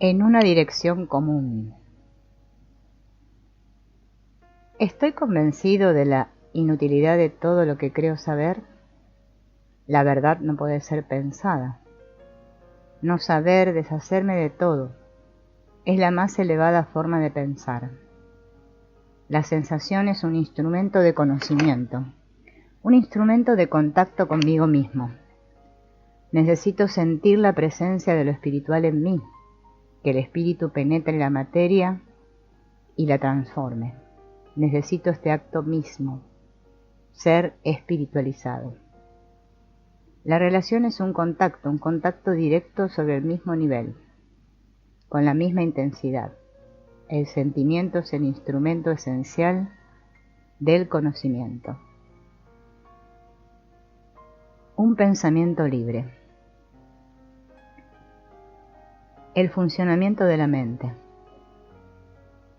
En una dirección común. Estoy convencido de la inutilidad de todo lo que creo saber. La verdad no puede ser pensada. No saber, deshacerme de todo, es la más elevada forma de pensar. La sensación es un instrumento de conocimiento, un instrumento de contacto conmigo mismo. Necesito sentir la presencia de lo espiritual en mí, que el espíritu penetre la materia y la transforme. Necesito este acto mismo, ser espiritualizado. La relación es un contacto directo sobre el mismo nivel, con la misma intensidad. El sentimiento es el instrumento esencial del conocimiento. Un pensamiento libre. El funcionamiento de la mente.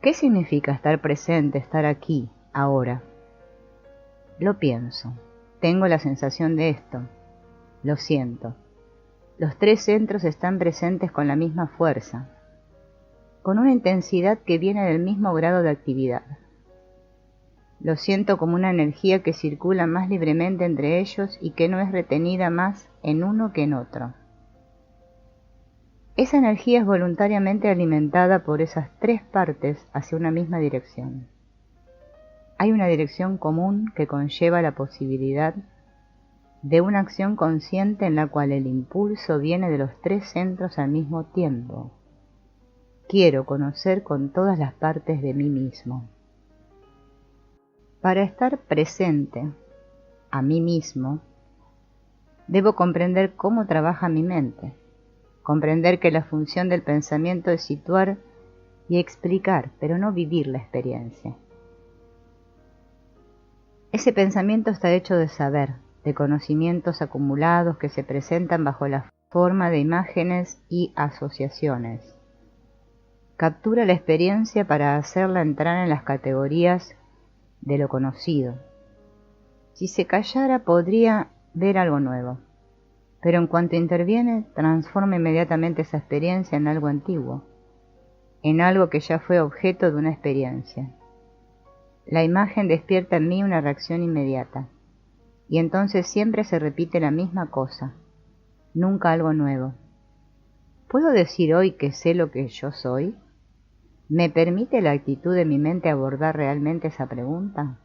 ¿Qué significa estar presente, estar aquí, ahora? Lo pienso, tengo la sensación de esto, lo siento. Los tres centros están presentes con la misma fuerza, con una intensidad que viene del mismo grado de actividad. Lo siento como una energía que circula más libremente entre ellos y que no es retenida más en uno que en otro. Esa energía es voluntariamente alimentada por esas tres partes hacia una misma dirección. Hay una dirección común que conlleva la posibilidad de una acción consciente en la cual el impulso viene de los tres centros al mismo tiempo. Quiero conocer con todas las partes de mí mismo. Para estar presente a mí mismo, debo comprender cómo trabaja mi mente, comprender que la función del pensamiento es situar y explicar, pero no vivir la experiencia. Ese pensamiento está hecho de saber, de conocimientos acumulados que se presentan bajo la forma de imágenes y asociaciones. Captura la experiencia para hacerla entrar en las categorías de lo conocido. Si se callara podría ver algo nuevo, pero en cuanto interviene, transforma inmediatamente esa experiencia en algo antiguo, en algo que ya fue objeto de una experiencia. La imagen despierta en mí una reacción inmediata, y entonces siempre se repite la misma cosa, nunca algo nuevo. ¿Puedo decir hoy que sé lo que yo soy? ¿Me permite la actitud de mi mente abordar realmente esa pregunta?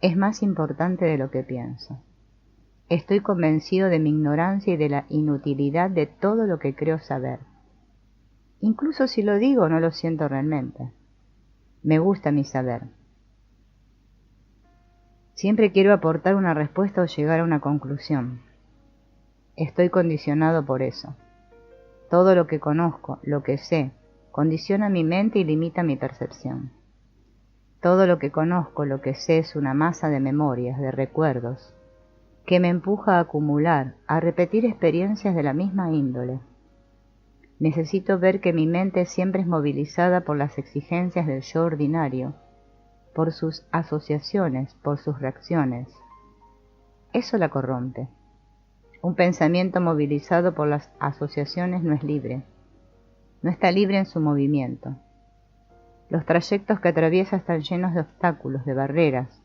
Es más importante de lo que pienso. Estoy convencido de mi ignorancia y de la inutilidad de todo lo que creo saber. Incluso si lo digo, no lo siento realmente. Me gusta mi saber. Siempre quiero aportar una respuesta o llegar a una conclusión. Estoy condicionado por eso. Todo lo que conozco, lo que sé, condiciona mi mente y limita mi percepción. Todo lo que conozco, lo que sé es una masa de memorias, de recuerdos, que me empuja a acumular, a repetir experiencias de la misma índole. Necesito ver que mi mente siempre es movilizada por las exigencias del yo ordinario, por sus asociaciones, por sus reacciones. Eso la corrompe. Un pensamiento movilizado por las asociaciones no es libre. No está libre en su movimiento. Los trayectos que atraviesa están llenos de obstáculos, de barreras,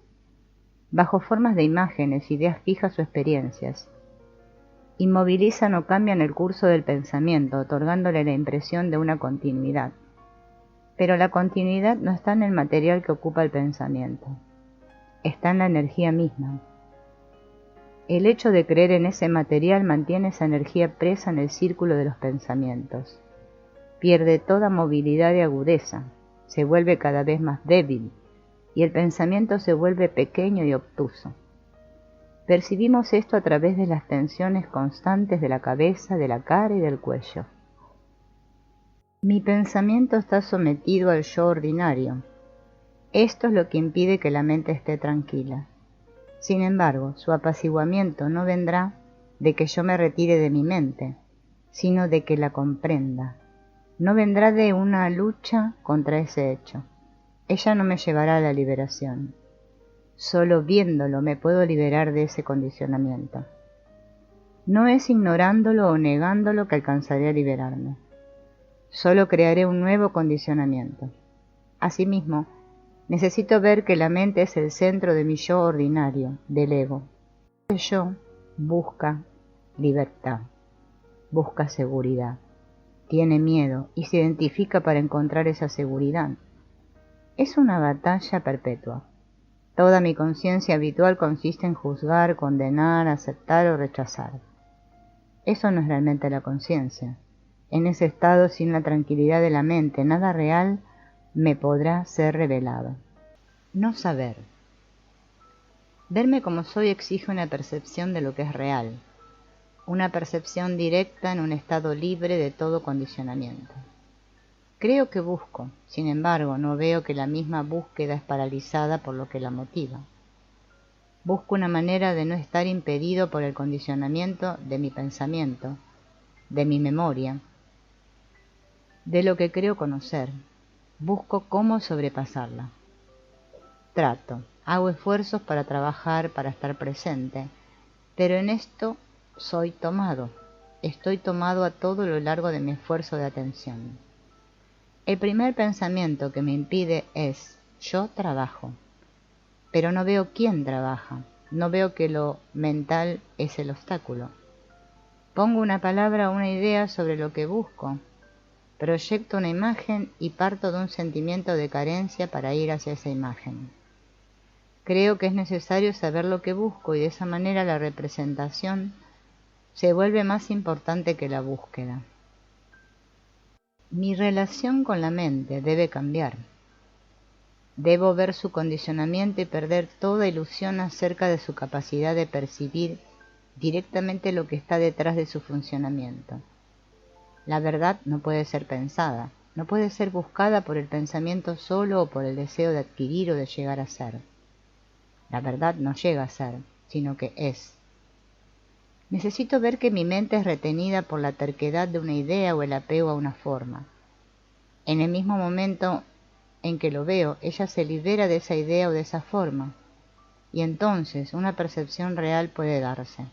bajo formas de imágenes, ideas fijas o experiencias. Inmovilizan o cambian el curso del pensamiento, otorgándole la impresión de una continuidad. Pero la continuidad no está en el material que ocupa el pensamiento, está en la energía misma. El hecho de creer en ese material mantiene esa energía presa en el círculo de los pensamientos. Pierde toda movilidad y agudeza, se vuelve cada vez más débil, y el pensamiento se vuelve pequeño y obtuso. Percibimos esto a través de las tensiones constantes de la cabeza, de la cara y del cuello. Mi pensamiento está sometido al yo ordinario. Esto es lo que impide que la mente esté tranquila. Sin embargo, su apaciguamiento no vendrá de que yo me retire de mi mente, sino de que la comprenda. No vendrá de una lucha contra ese hecho. Ella no me llevará a la liberación. Solo viéndolo me puedo liberar de ese condicionamiento. No es ignorándolo o negándolo que alcanzaré a liberarme. solo crearé un nuevo condicionamiento. Asimismo, necesito ver que la mente es el centro de mi yo ordinario, del ego. El yo busca libertad, busca seguridad, tiene miedo y se identifica para encontrar esa seguridad. Es una batalla perpetua. Toda mi conciencia habitual consiste en juzgar, condenar, aceptar o rechazar. Eso no es realmente la conciencia. En ese estado, sin la tranquilidad de la mente, nada real me podrá ser revelado. No saber. Verme como soy exige una percepción de lo que es real, una percepción directa en un estado libre de todo condicionamiento. Creo que busco, sin embargo, no veo que la misma búsqueda es paralizada por lo que la motiva. Busco una manera de no estar impedido por el condicionamiento de mi pensamiento, de mi memoria, de lo que creo conocer. Busco cómo sobrepasarla. Hago esfuerzos para trabajar, para estar presente, pero en esto estoy tomado a todo lo largo de mi esfuerzo de atención. El primer pensamiento que me impide es: yo trabajo, pero no veo quién trabaja, no veo que lo mental es el obstáculo. Pongo una palabra o una idea sobre lo que busco, proyecto una imagen y parto de un sentimiento de carencia para ir hacia esa imagen. Creo que es necesario saber lo que busco y de esa manera la representación se vuelve más importante que la búsqueda. Mi relación con la mente debe cambiar. Debo ver su condicionamiento y perder toda ilusión acerca de su capacidad de percibir directamente lo que está detrás de su funcionamiento. La verdad no puede ser pensada, no puede ser buscada por el pensamiento solo o por el deseo de adquirir o de llegar a ser. La verdad no llega a ser, sino que es. Necesito ver que mi mente es retenida por la terquedad de una idea o el apego a una forma. En el mismo momento en que lo veo, ella se libera de esa idea o de esa forma, y entonces una percepción real puede darse.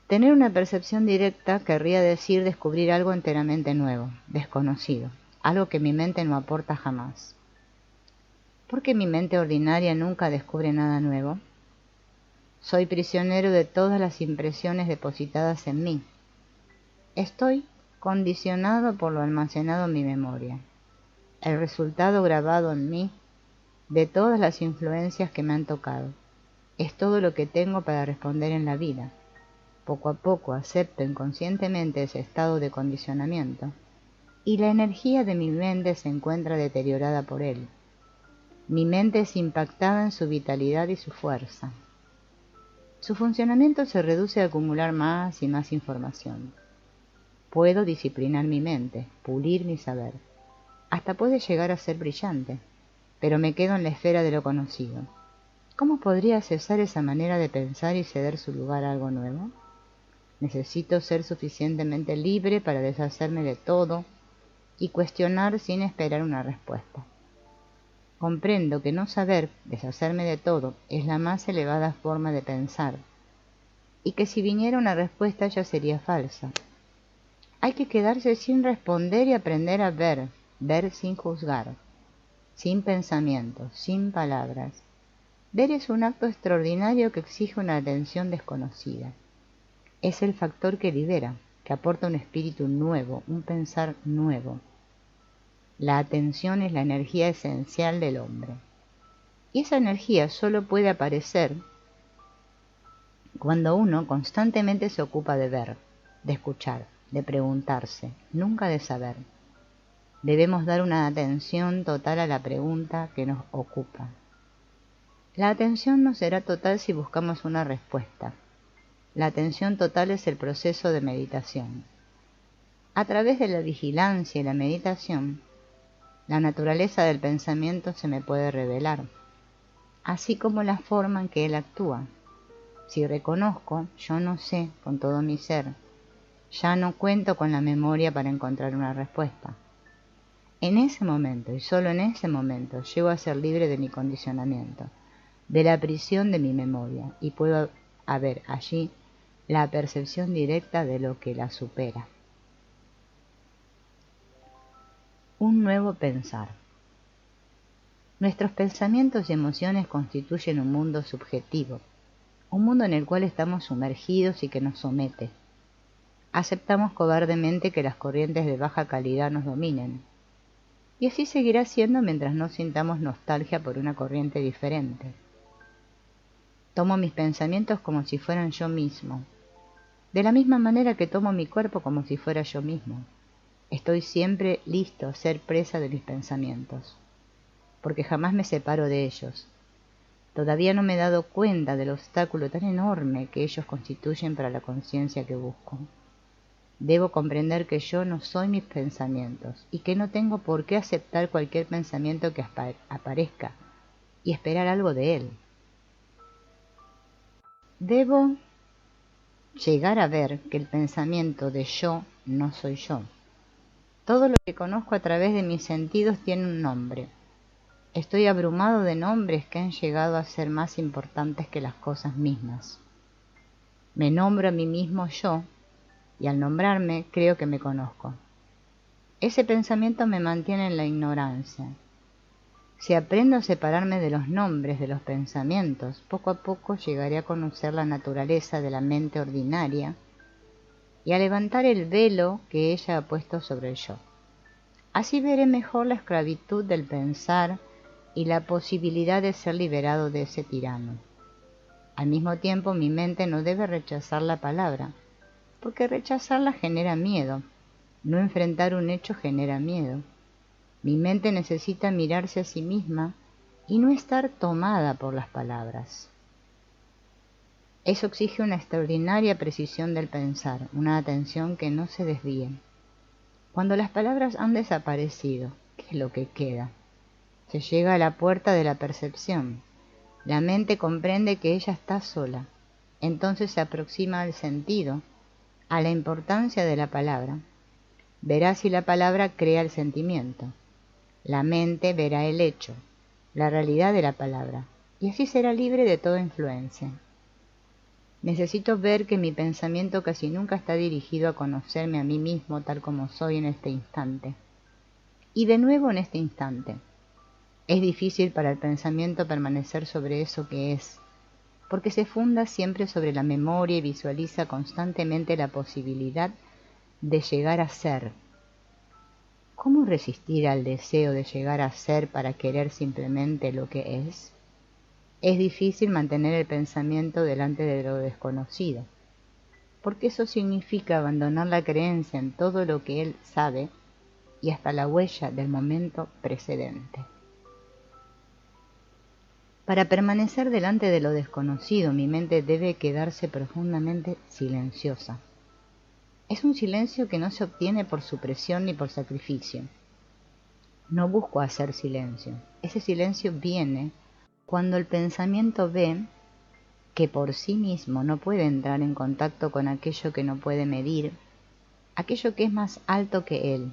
Tener una percepción directa querría decir descubrir algo enteramente nuevo, desconocido, algo que mi mente no aporta jamás. ¿Por qué mi mente ordinaria nunca descubre nada nuevo? Soy prisionero de todas las impresiones depositadas en mí. Estoy condicionado por lo almacenado en mi memoria. El resultado grabado en mí de todas las influencias que me han tocado. Es todo lo que tengo para responder en la vida. Poco a poco acepto inconscientemente ese estado de condicionamiento y la energía de mi mente se encuentra deteriorada por él. Mi mente es impactada en su vitalidad y su fuerza. Su funcionamiento se reduce a acumular más y más información. Puedo disciplinar mi mente, pulir mi saber. Hasta puede llegar a ser brillante, pero me quedo en la esfera de lo conocido. ¿Cómo podría cesar esa manera de pensar y ceder su lugar a algo nuevo? Necesito ser suficientemente libre para deshacerme de todo y cuestionar sin esperar una respuesta. Comprendo que no saber deshacerme de todo es la más elevada forma de pensar, y que si viniera una respuesta ya sería falsa. Hay que quedarse sin responder y aprender a ver sin juzgar, sin pensamientos, sin palabras. Ver es un acto extraordinario que exige una atención desconocida. Es el factor que libera, que aporta un espíritu nuevo, un pensar nuevo. La atención es la energía esencial del hombre. Y esa energía solo puede aparecer cuando uno constantemente se ocupa de ver, de escuchar, de preguntarse, nunca de saber. Debemos dar una atención total a la pregunta que nos ocupa. La atención no será total si buscamos una respuesta. La atención total es el proceso de meditación. A través de la vigilancia y la meditación, la naturaleza del pensamiento se me puede revelar, así como la forma en que él actúa. Si reconozco, yo no sé con todo mi ser, ya no cuento con la memoria para encontrar una respuesta. En ese momento, y solo en ese momento, llego a ser libre de mi condicionamiento, de la prisión de mi memoria, y puedo haber allí la percepción directa de lo que la supera. Un nuevo pensar. Nuestros pensamientos y emociones constituyen un mundo subjetivo, un mundo en el cual estamos sumergidos y que nos somete. Aceptamos cobardemente que las corrientes de baja calidad nos dominen. Y así seguirá siendo mientras no sintamos nostalgia por una corriente diferente. Tomo mis pensamientos como si fueran yo mismo, de la misma manera que tomo mi cuerpo como si fuera yo mismo. Estoy siempre listo a ser presa de mis pensamientos, porque jamás me separo de ellos. Todavía no me he dado cuenta del obstáculo tan enorme que ellos constituyen para la conciencia que busco. Debo comprender que yo no soy mis pensamientos y que no tengo por qué aceptar cualquier pensamiento que aparezca y esperar algo de él. Debo llegar a ver que el pensamiento de yo no soy yo. Todo lo que conozco a través de mis sentidos tiene un nombre. Estoy abrumado de nombres que han llegado a ser más importantes que las cosas mismas. Me nombro a mí mismo yo, y al nombrarme creo que me conozco. Ese pensamiento me mantiene en la ignorancia. Si aprendo a separarme de los nombres de los pensamientos, poco a poco llegaré a conocer la naturaleza de la mente ordinaria y a levantar el velo que ella ha puesto sobre el yo. Así veré mejor la esclavitud del pensar y la posibilidad de ser liberado de ese tirano. Al mismo tiempo, mi mente no debe rechazar la palabra, porque rechazarla genera miedo. No enfrentar un hecho genera miedo. Mi mente necesita mirarse a sí misma y no estar tomada por las palabras. Eso exige una extraordinaria precisión del pensar, una atención que no se desvíe. Cuando las palabras han desaparecido, ¿qué es lo que queda? Se llega a la puerta de la percepción. La mente comprende que ella está sola. Entonces se aproxima al sentido, a la importancia de la palabra. Verá si la palabra crea el sentimiento. La mente verá el hecho, la realidad de la palabra, y así será libre de toda influencia. Necesito ver que mi pensamiento casi nunca está dirigido a conocerme a mí mismo tal como soy en este instante. Y de nuevo en este instante. Es difícil para el pensamiento permanecer sobre eso que es, porque se funda siempre sobre la memoria y visualiza constantemente la posibilidad de llegar a ser. ¿Cómo resistir al deseo de llegar a ser para querer simplemente lo que es? Es difícil mantener el pensamiento delante de lo desconocido, porque eso significa abandonar la creencia en todo lo que él sabe y hasta la huella del momento precedente. Para permanecer delante de lo desconocido, mi mente debe quedarse profundamente silenciosa. Es un silencio que no se obtiene por supresión ni por sacrificio. No busco hacer silencio. Ese silencio viene cuando el pensamiento ve que por sí mismo no puede entrar en contacto con aquello que no puede medir, aquello que es más alto que él.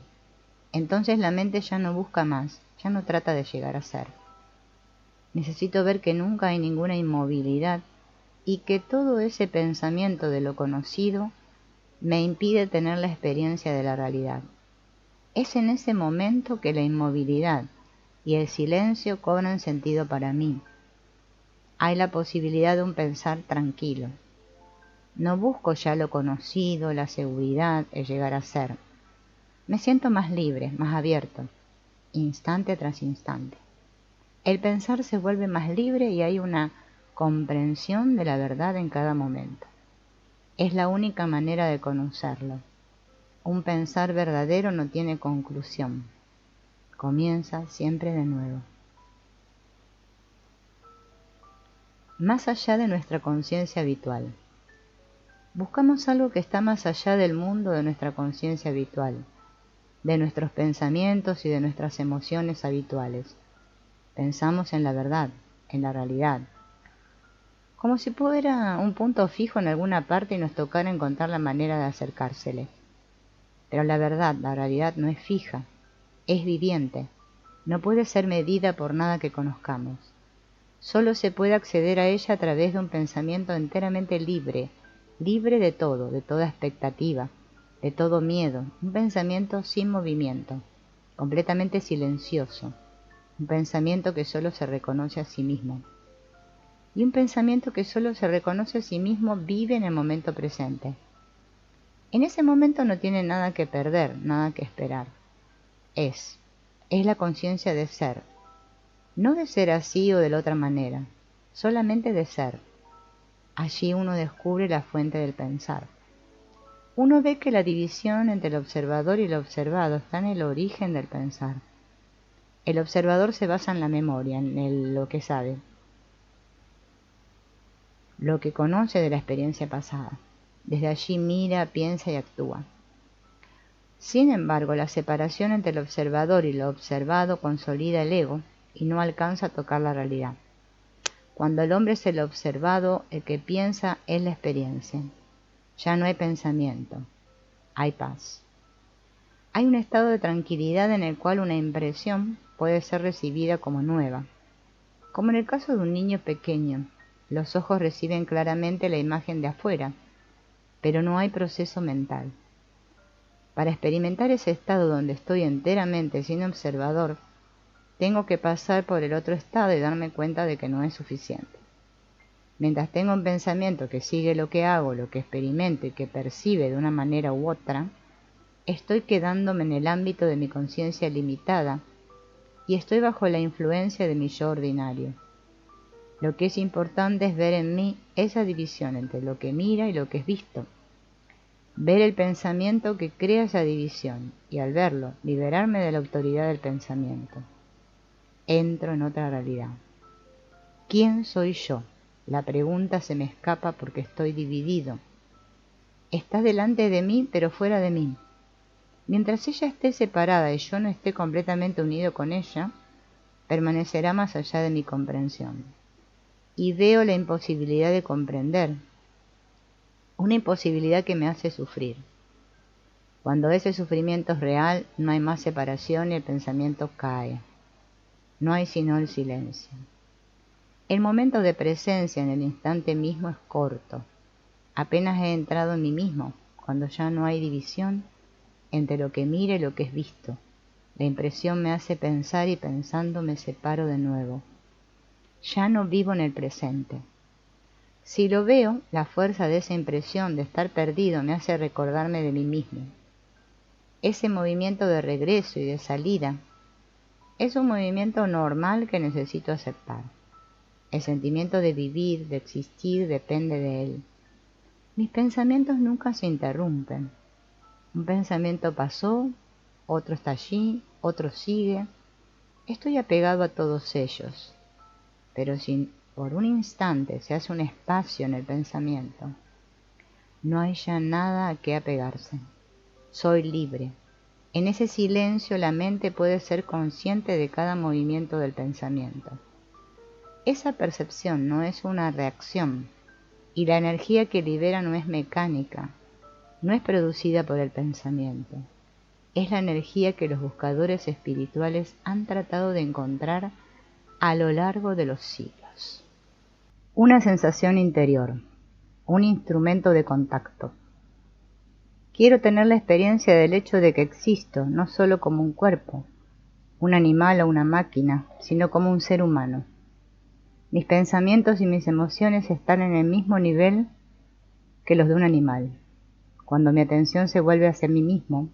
Entonces la mente ya no busca más, ya no trata de llegar a ser. Necesito ver que nunca hay ninguna inmovilidad y que todo ese pensamiento de lo conocido me impide tener la experiencia de la realidad. Es en ese momento que la inmovilidad y el silencio cobran sentido para mí. Hay la posibilidad de un pensar tranquilo. No busco ya lo conocido, la seguridad, el llegar a ser. Me siento más libre, más abierto, instante tras instante. El pensar se vuelve más libre y hay una comprensión de la verdad en cada momento. Es la única manera de conocerlo. Un pensar verdadero no tiene conclusión. Comienza siempre de nuevo. Más allá de nuestra conciencia habitual. Buscamos algo que está más allá del mundo de nuestra conciencia habitual, de nuestros pensamientos y de nuestras emociones habituales. Pensamos en la verdad, en la realidad, como si fuera un punto fijo en alguna parte y nos tocara encontrar la manera de acercársele. Pero la verdad, la realidad no es fija, es viviente, no puede ser medida por nada que conozcamos. Solo se puede acceder a ella a través de un pensamiento enteramente libre, libre de todo, de toda expectativa, de todo miedo, un pensamiento sin movimiento. completamente silencioso, un pensamiento que solo se reconoce a sí mismo. Y un pensamiento que solo se reconoce a sí mismo vive en el momento presente. En ese momento no tiene nada que perder, nada que esperar. Es la conciencia de ser, no de ser así o de la otra manera, solamente de ser. Allí uno descubre la fuente del pensar. Uno ve que la división entre el observador y el observado está en el origen del pensar. El observador se basa en la memoria, en lo que sabe, lo que conoce de la experiencia pasada. Desde allí mira, piensa y actúa. Sin embargo, la separación entre el observador y lo observado consolida el ego y no alcanza a tocar la realidad. Cuando el hombre es el observado, el que piensa es la experiencia. Ya no hay pensamiento, hay paz. Hay un estado de tranquilidad en el cual una impresión puede ser recibida como nueva. Como en el caso de un niño pequeño, los ojos reciben claramente la imagen de afuera, pero no hay proceso mental. Para experimentar ese estado donde estoy enteramente sin observador, tengo que pasar por el otro estado y darme cuenta de que no es suficiente. Mientras tengo un pensamiento que sigue lo que hago, lo que experimento y que percibe de una manera u otra, estoy quedándome en el ámbito de mi conciencia limitada y estoy bajo la influencia de mi yo ordinario. Lo que es importante es ver en mí esa división entre lo que mira y lo que es visto. Ver el pensamiento que crea esa división y al verlo, liberarme de la autoridad del pensamiento. Entro en otra realidad. ¿Quién soy yo? La pregunta se me escapa porque estoy dividido. Está delante de mí, pero fuera de mí. Mientras ella esté separada y yo no esté completamente unido con ella, permanecerá más allá de mi comprensión. Y veo la imposibilidad de comprender, una imposibilidad que me hace sufrir. Cuando ese sufrimiento es real, no hay más separación y el pensamiento cae. No hay sino el silencio. El momento de presencia en el instante mismo es corto. Apenas he entrado en mí mismo, cuando ya no hay división entre lo que mira y lo que es visto. La impresión me hace pensar y pensando me separo de nuevo. Ya no vivo en el presente. Si lo veo, la fuerza de esa impresión de estar perdido me hace recordarme de mí mismo. Ese movimiento de regreso y de salida es un movimiento normal que necesito aceptar. El sentimiento de vivir, de existir, depende de él. Mis pensamientos nunca se interrumpen. Un pensamiento pasó, otro está allí, otro sigue. Estoy apegado a todos ellos. Pero si por un instante se hace un espacio en el pensamiento, no hay ya nada a qué apegarse. Soy libre. En ese silencio la mente puede ser consciente de cada movimiento del pensamiento. Esa percepción no es una reacción, y la energía que libera no es mecánica, no es producida por el pensamiento. Es la energía que los buscadores espirituales han tratado de encontrar a lo largo de los siglos. Una sensación interior, un instrumento de contacto. Quiero tener la experiencia del hecho de que existo, no solo como un cuerpo, un animal o una máquina, sino como un ser humano. Mis pensamientos y mis emociones están en el mismo nivel que los de un animal. Cuando mi atención se vuelve hacia mí mismo,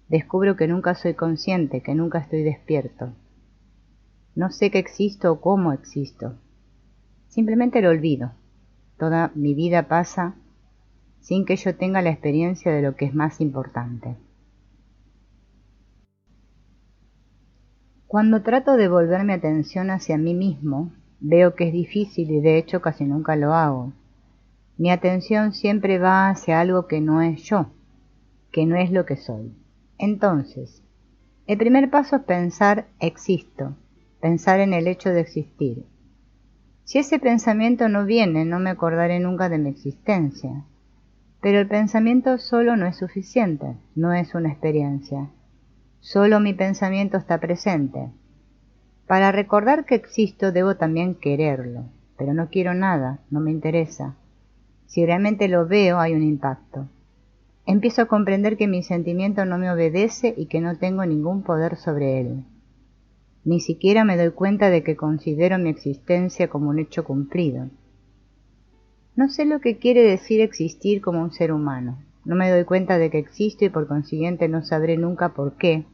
descubro que nunca soy consciente, que nunca estoy despierto. No sé que existo o cómo existo. Simplemente lo olvido. Toda mi vida pasa sin que yo tenga la experiencia de lo que es más importante. Cuando trato de volver mi atención hacia mí mismo, veo que es difícil y de hecho casi nunca lo hago. Mi atención siempre va hacia algo que no es yo, que no es lo que soy. Entonces, el primer paso es pensar existo, pensar en el hecho de existir. Si ese pensamiento no viene, no me acordaré nunca de mi existencia. Pero el pensamiento solo no es suficiente, no es una experiencia. Solo mi pensamiento está presente. Para recordar que existo debo también quererlo, pero no quiero nada, no me interesa. Si realmente lo veo hay un impacto. Empiezo a comprender que mi sentimiento no me obedece y que no tengo ningún poder sobre él. Ni siquiera me doy cuenta de que considero mi existencia como un hecho cumplido. No sé lo que quiere decir existir como un ser humano. No me doy cuenta de que existo y por consiguiente no sabré nunca por qué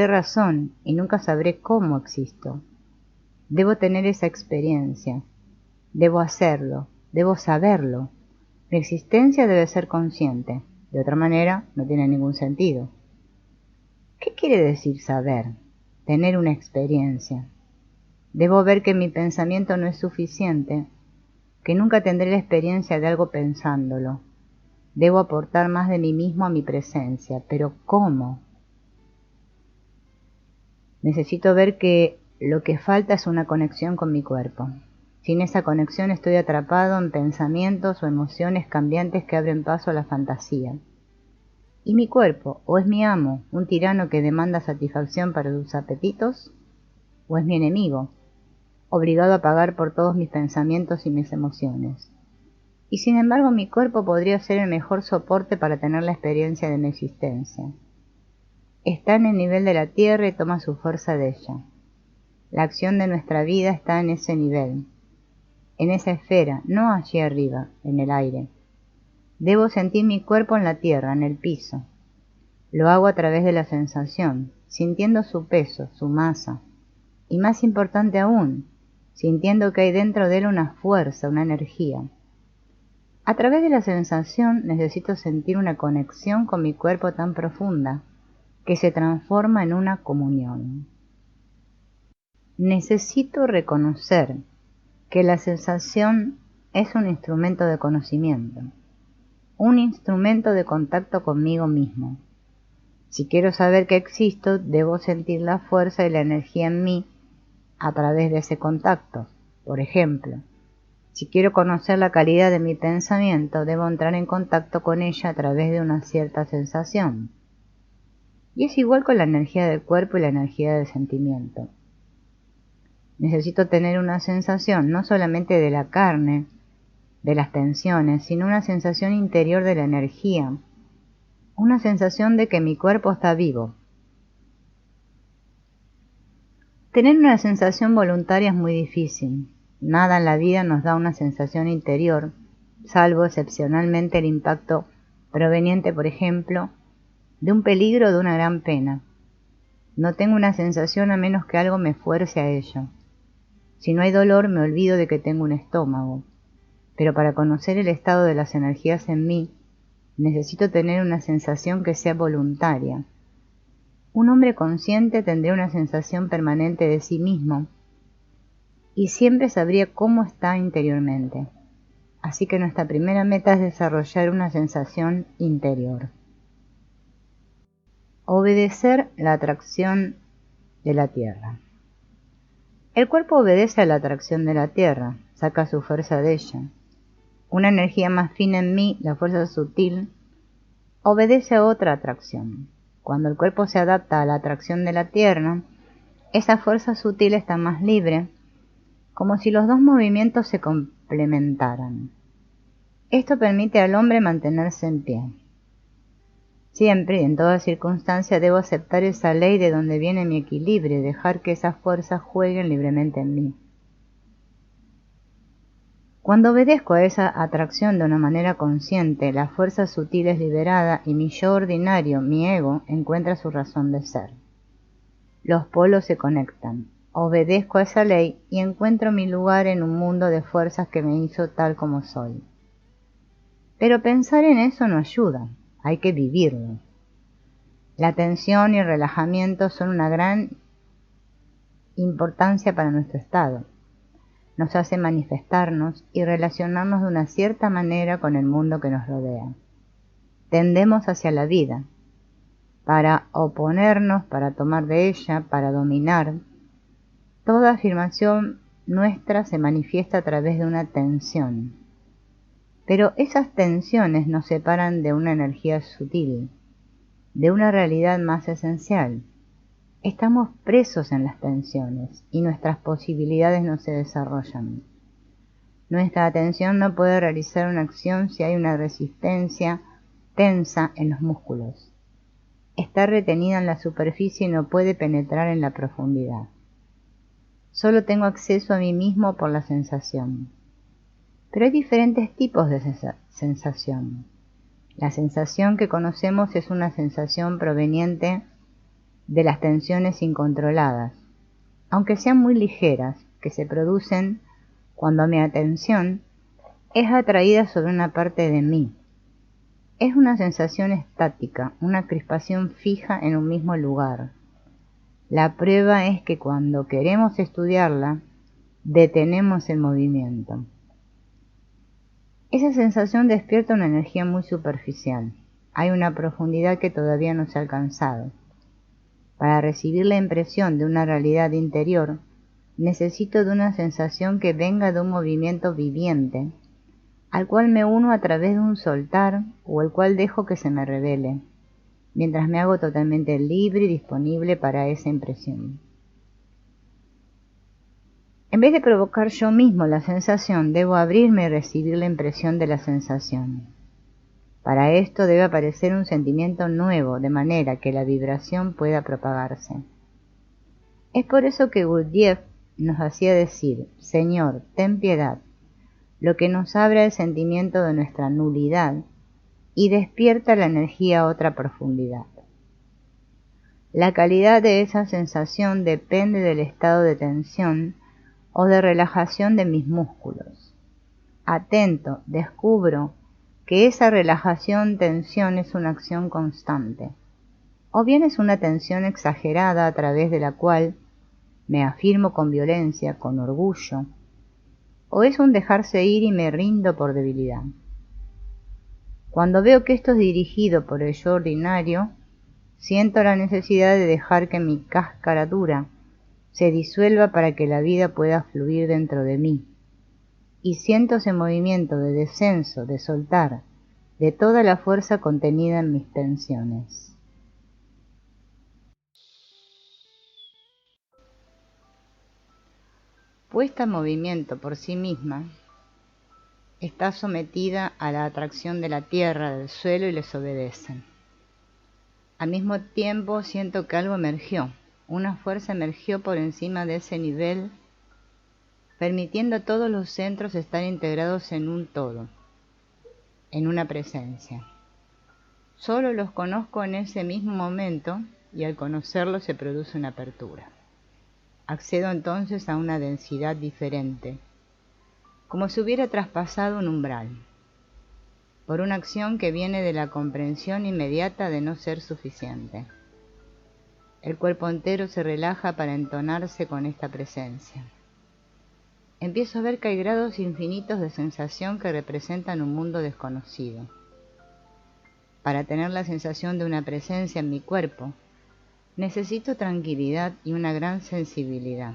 razón, y nunca sabré cómo existo. Debo tener esa experiencia. Debo hacerlo. Debo saberlo. Mi existencia debe ser consciente. De otra manera, no tiene ningún sentido. ¿Qué quiere decir saber? Tener una experiencia. Debo ver que mi pensamiento no es suficiente, que nunca tendré la experiencia de algo pensándolo. Debo aportar más de mí mismo a mi presencia, pero ¿cómo? Necesito ver que lo que falta es una conexión con mi cuerpo. Sin esa conexión estoy atrapado en pensamientos o emociones cambiantes que abren paso a la fantasía. ¿Y mi cuerpo? ¿O es mi amo, un tirano que demanda satisfacción para sus apetitos? ¿O es mi enemigo, obligado a pagar por todos mis pensamientos y mis emociones? Y sin embargo mi cuerpo podría ser el mejor soporte para tener la experiencia de mi existencia. Está en el nivel de la tierra y toma su fuerza de ella. La acción de nuestra vida está en ese nivel, en esa esfera, no allí arriba, en el aire. Debo sentir mi cuerpo en la tierra, en el piso. Lo hago a través de la sensación, sintiendo su peso, su masa. Y más importante aún, sintiendo que hay dentro de él una fuerza, una energía. A través de la sensación necesito sentir una conexión con mi cuerpo tan profunda que se transforma en una comunión. Necesito reconocer que la sensación es un instrumento de conocimiento, un instrumento de contacto conmigo mismo. Si quiero saber que existo, debo sentir la fuerza y la energía en mí a través de ese contacto. Por ejemplo, si quiero conocer la calidad de mi pensamiento, debo entrar en contacto con ella a través de una cierta sensación. Y es igual con la energía del cuerpo y la energía del sentimiento. Necesito tener una sensación no solamente de la carne, de las tensiones, sino una sensación interior de la energía, una sensación de que mi cuerpo está vivo. Tener una sensación voluntaria es muy difícil. Nada en la vida nos da una sensación interior, salvo excepcionalmente el impacto proveniente, por ejemplo, de un peligro o de una gran pena. No tengo una sensación a menos que algo me fuerce a ello. Si no hay dolor, me olvido de que tengo un estómago. Pero para conocer el estado de las energías en mí, necesito tener una sensación que sea voluntaria. Un hombre consciente tendría una sensación permanente de sí mismo y siempre sabría cómo está interiormente. Así que nuestra primera meta es desarrollar una sensación interior. Obedecer la atracción de la Tierra. El cuerpo obedece a la atracción de la Tierra, saca su fuerza de ella. Una energía más fina en mí, la fuerza sutil, obedece a otra atracción. Cuando el cuerpo se adapta a la atracción de la Tierra, esa fuerza sutil está más libre, como si los dos movimientos se complementaran. Esto permite al hombre mantenerse en pie. Siempre y en toda circunstancia debo aceptar esa ley de donde viene mi equilibrio y dejar que esas fuerzas jueguen libremente en mí. Cuando obedezco a esa atracción de una manera consciente, la fuerza sutil es liberada y mi yo ordinario, mi ego, encuentra su razón de ser. Los polos se conectan. Obedezco a esa ley y encuentro mi lugar en un mundo de fuerzas que me hizo tal como soy. Pero pensar en eso no ayuda, hay que vivirlo. La tensión y el relajamiento son una gran importancia para nuestro estado. Nos hace manifestarnos y relacionarnos de una cierta manera con el mundo que nos rodea. Tendemos hacia la vida, para oponernos, para tomar de ella, para dominar. Toda afirmación nuestra se manifiesta a través de una tensión. Pero esas tensiones nos separan de una energía sutil, de una realidad más esencial. Estamos presos en las tensiones y nuestras posibilidades no se desarrollan. Nuestra atención no puede realizar una acción si hay una resistencia tensa en los músculos. Está retenida en la superficie y no puede penetrar en la profundidad. Solo tengo acceso a mí mismo por la sensación. Pero hay diferentes tipos de sensación. La sensación que conocemos es una sensación proveniente de las tensiones incontroladas, aunque sean muy ligeras, que se producen cuando mi atención es atraída sobre una parte de mí. Es una sensación estática, una crispación fija en un mismo lugar. La prueba es que cuando queremos estudiarla, detenemos el movimiento. Esa sensación despierta una energía muy superficial. Hay una profundidad que todavía no se ha alcanzado. Para recibir la impresión de una realidad interior, necesito de una sensación que venga de un movimiento viviente, al cual me uno a través de un soltar o el cual dejo que se me revele, mientras me hago totalmente libre y disponible para esa impresión. En vez de provocar yo mismo la sensación, debo abrirme y recibir la impresión de la sensación. Para esto debe aparecer un sentimiento nuevo, de manera que la vibración pueda propagarse. Es por eso que Gurdjieff nos hacía decir: Señor, ten piedad, lo que nos abre el sentimiento de nuestra nulidad y despierta la energía a otra profundidad. La calidad de esa sensación depende del estado de tensión o de relajación de mis músculos. Atento, descubro que esa relajación-tensión es una acción constante, o bien es una tensión exagerada a través de la cual me afirmo con violencia, con orgullo, o es un dejarse ir y me rindo por debilidad. Cuando veo que esto es dirigido por el yo ordinario, siento la necesidad de dejar que mi cáscara dura se disuelva para que la vida pueda fluir dentro de mí. Y siento ese movimiento de descenso, de soltar, de toda la fuerza contenida en mis tensiones. Puesta en movimiento por sí misma, está sometida a la atracción de la tierra, del suelo y les obedece. Al mismo tiempo siento que algo emergió, una fuerza emergió por encima de ese nivel, permitiendo a todos los centros estar integrados en un todo, en una presencia. Solo los conozco en ese mismo momento y al conocerlos se produce una apertura. Accedo entonces a una densidad diferente, como si hubiera traspasado un umbral, por una acción que viene de la comprensión inmediata de no ser suficiente. El cuerpo entero se relaja para entonarse con esta presencia. Empiezo a ver que hay grados infinitos de sensación que representan un mundo desconocido. Para tener la sensación de una presencia en mi cuerpo, necesito tranquilidad y una gran sensibilidad.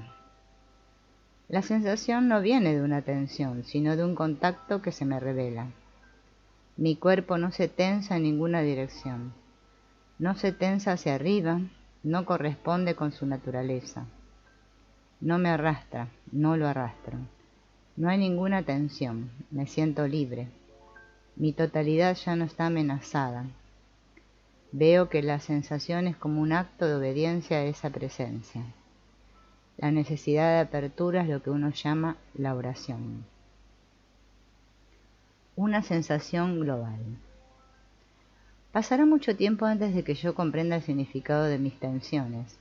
La sensación no viene de una tensión, sino de un contacto que se me revela. Mi cuerpo no se tensa en ninguna dirección. No se tensa hacia arriba, no corresponde con su naturaleza. No me arrastra, no lo arrastro. No hay ninguna tensión, me siento libre. Mi totalidad ya no está amenazada. Veo que la sensación es como un acto de obediencia a esa presencia. La necesidad de apertura es lo que uno llama la oración. Una sensación global. Pasará mucho tiempo antes de que yo comprenda el significado de mis tensiones,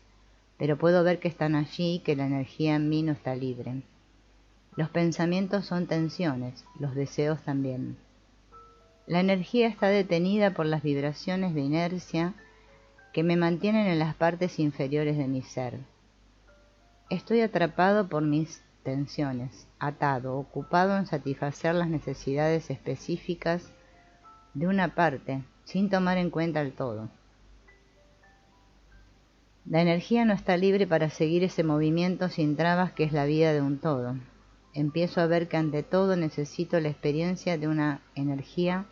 pero puedo ver que están allí y que la energía en mí no está libre. Los pensamientos son tensiones, los deseos también. La energía está detenida por las vibraciones de inercia que me mantienen en las partes inferiores de mi ser. Estoy atrapado por mis tensiones, atado, ocupado en satisfacer las necesidades específicas de una parte, sin tomar en cuenta el todo. La energía no está libre para seguir ese movimiento sin trabas que es la vida de un todo. Empiezo a ver que ante todo necesito la experiencia de una energía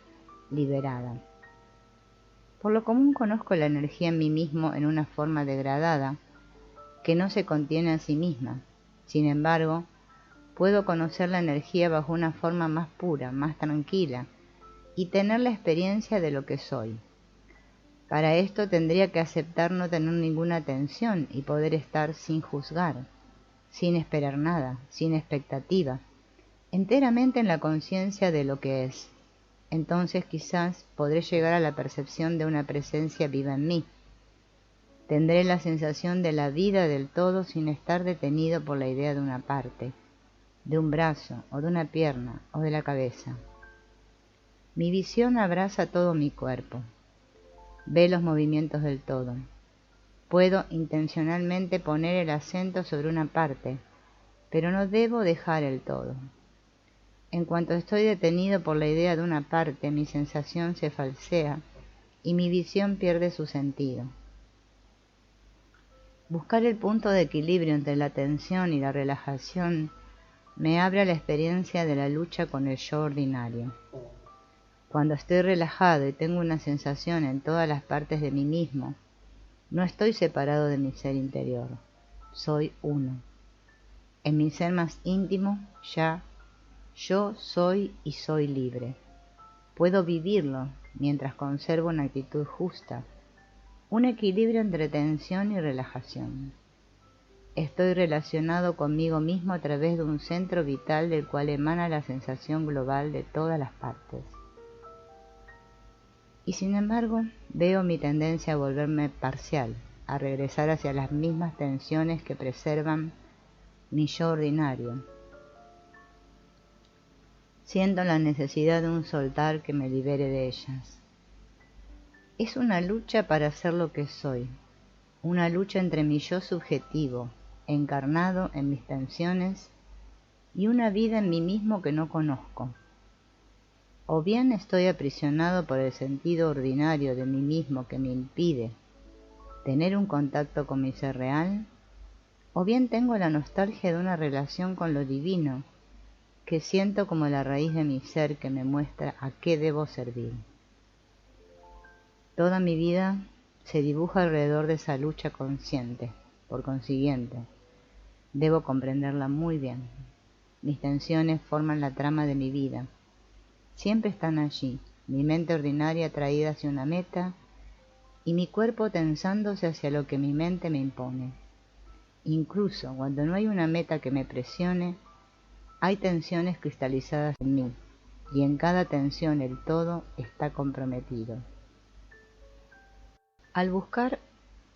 liberada. Por lo común conozco la energía en mí mismo en una forma degradada, que no se contiene a sí misma. Sin embargo, puedo conocer la energía bajo una forma más pura, más tranquila, y tener la experiencia de lo que soy. Para esto tendría que aceptar no tener ninguna tensión y poder estar sin juzgar, sin esperar nada, sin expectativa, enteramente en la conciencia de lo que es. Entonces quizás podré llegar a la percepción de una presencia viva en mí. Tendré la sensación de la vida del todo sin estar detenido por la idea de una parte, de un brazo o de una pierna o de la cabeza. Mi visión abraza todo mi cuerpo. Ve los movimientos del todo. Puedo intencionalmente poner el acento sobre una parte, pero no debo dejar el todo. En cuanto estoy detenido por la idea de una parte, mi sensación se falsea y mi visión pierde su sentido. Buscar el punto de equilibrio entre la tensión y la relajación me abre a la experiencia de la lucha con el yo ordinario. Cuando estoy relajado y tengo una sensación en todas las partes de mí mismo, no estoy separado de mi ser interior, soy uno. En mi ser más íntimo, ya, yo soy y soy libre. Puedo vivirlo mientras conservo una actitud justa, un equilibrio entre tensión y relajación. Estoy relacionado conmigo mismo a través de un centro vital del cual emana la sensación global de todas las partes. Y sin embargo, veo mi tendencia a volverme parcial, a regresar hacia las mismas tensiones que preservan mi yo ordinario. Siento la necesidad de un soltar que me libere de ellas. Es una lucha para ser lo que soy, una lucha entre mi yo subjetivo, encarnado en mis tensiones, y una vida en mí mismo que no conozco. O bien estoy aprisionado por el sentido ordinario de mí mismo que me impide tener un contacto con mi ser real, o bien tengo la nostalgia de una relación con lo divino, que siento como la raíz de mi ser que me muestra a qué debo servir. Toda mi vida se dibuja alrededor de esa lucha consciente, por consiguiente, debo comprenderla muy bien. Mis tensiones forman la trama de mi vida. Siempre están allí, mi mente ordinaria atraída hacia una meta y mi cuerpo tensándose hacia lo que mi mente me impone. Incluso cuando no hay una meta que me presione, hay tensiones cristalizadas en mí, y en cada tensión el todo está comprometido. Al buscar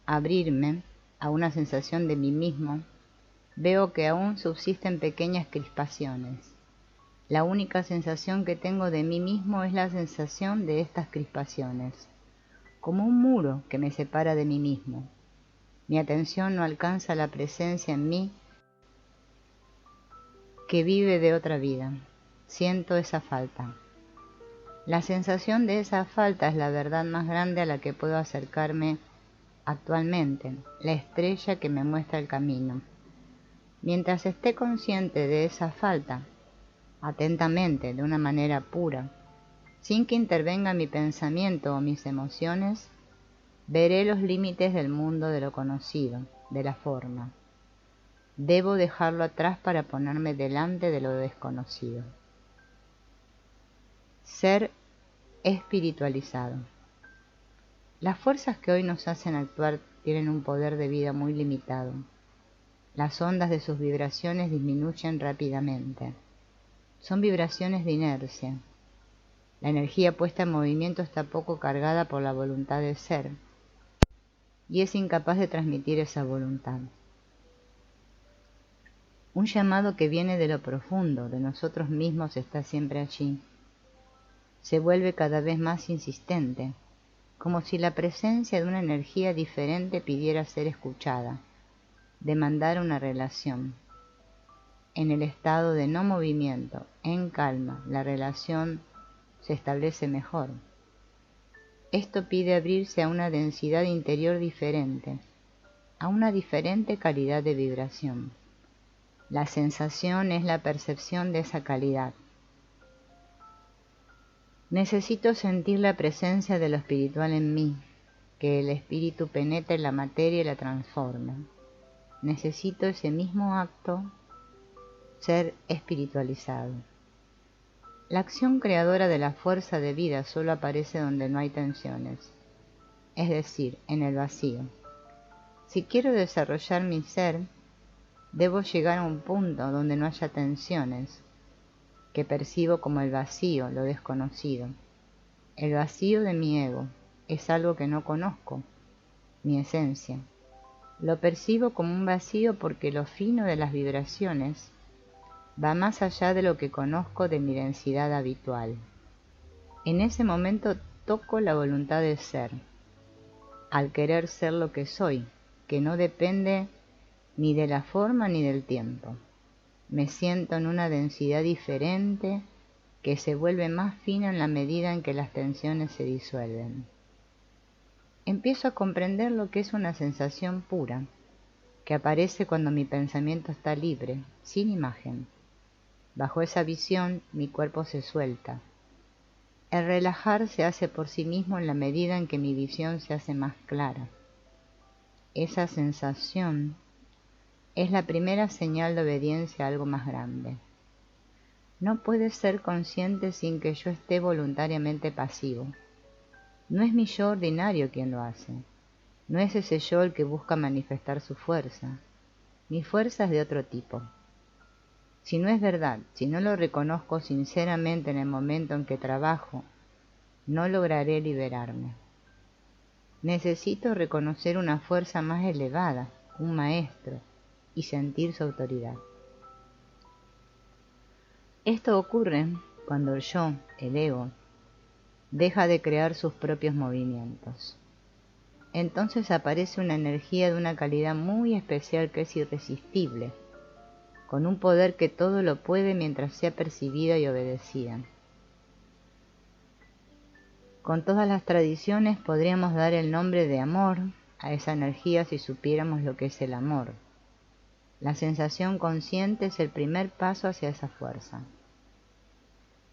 abrirme a una sensación de mí mismo, veo que aún subsisten pequeñas crispaciones. La única sensación que tengo de mí mismo es la sensación de estas crispaciones, como un muro que me separa de mí mismo. Mi atención no alcanza la presencia en mí que vive de otra vida. Siento esa falta. La sensación de esa falta es la verdad más grande a la que puedo acercarme actualmente, la estrella que me muestra el camino. Mientras esté consciente de esa falta, atentamente, de una manera pura, sin que intervenga mi pensamiento o mis emociones, veré los límites del mundo de lo conocido, de la forma. Debo dejarlo atrás para ponerme delante de lo desconocido. Ser espiritualizado. Las fuerzas que hoy nos hacen actuar tienen un poder de vida muy limitado. Las ondas de sus vibraciones disminuyen rápidamente. Son vibraciones de inercia. La energía puesta en movimiento está poco cargada por la voluntad de ser, y es incapaz de transmitir esa voluntad. Un llamado que viene de lo profundo, de nosotros mismos, está siempre allí. Se vuelve cada vez más insistente, como si la presencia de una energía diferente pidiera ser escuchada, demandar una relación. En el estado de no movimiento, en calma, la relación se establece mejor. Esto pide abrirse a una densidad interior diferente, a una diferente calidad de vibración. La sensación es la percepción de esa calidad. Necesito sentir la presencia de lo espiritual en mí, que el espíritu penetre en la materia y la transforme. Necesito ese mismo acto, ser espiritualizado. La acción creadora de la fuerza de vida solo aparece donde no hay tensiones, es decir, en el vacío. Si quiero desarrollar mi ser, debo llegar a un punto donde no haya tensiones, que percibo como el vacío, lo desconocido. El vacío de mi ego es algo que no conozco, mi esencia. Lo percibo como un vacío porque lo fino de las vibraciones va más allá de lo que conozco de mi densidad habitual. En ese momento toco la voluntad de ser, al querer ser lo que soy, que no depende ni de la forma ni del tiempo. Me siento en una densidad diferente que se vuelve más fina en la medida en que las tensiones se disuelven. Empiezo a comprender lo que es una sensación pura, que aparece cuando mi pensamiento está libre, sin imagen. Bajo esa visión, mi cuerpo se suelta. El relajar se hace por sí mismo en la medida en que mi visión se hace más clara. Esa sensación es la primera señal de obediencia a algo más grande. No puede ser consciente sin que yo esté voluntariamente pasivo. No es mi yo ordinario quien lo hace. No es ese yo el que busca manifestar su fuerza. Mi fuerza es de otro tipo. Si no es verdad, si no lo reconozco sinceramente en el momento en que trabajo, no lograré liberarme. Necesito reconocer una fuerza más elevada, un maestro, y sentir su autoridad. Esto ocurre cuando el yo, el ego, deja de crear sus propios movimientos. Entonces aparece una energía de una calidad muy especial que es irresistible, con un poder que todo lo puede mientras sea percibida y obedecida. Con todas las tradiciones podríamos dar el nombre de amor a esa energía si supiéramos lo que es el amor. La sensación consciente es el primer paso hacia esa fuerza.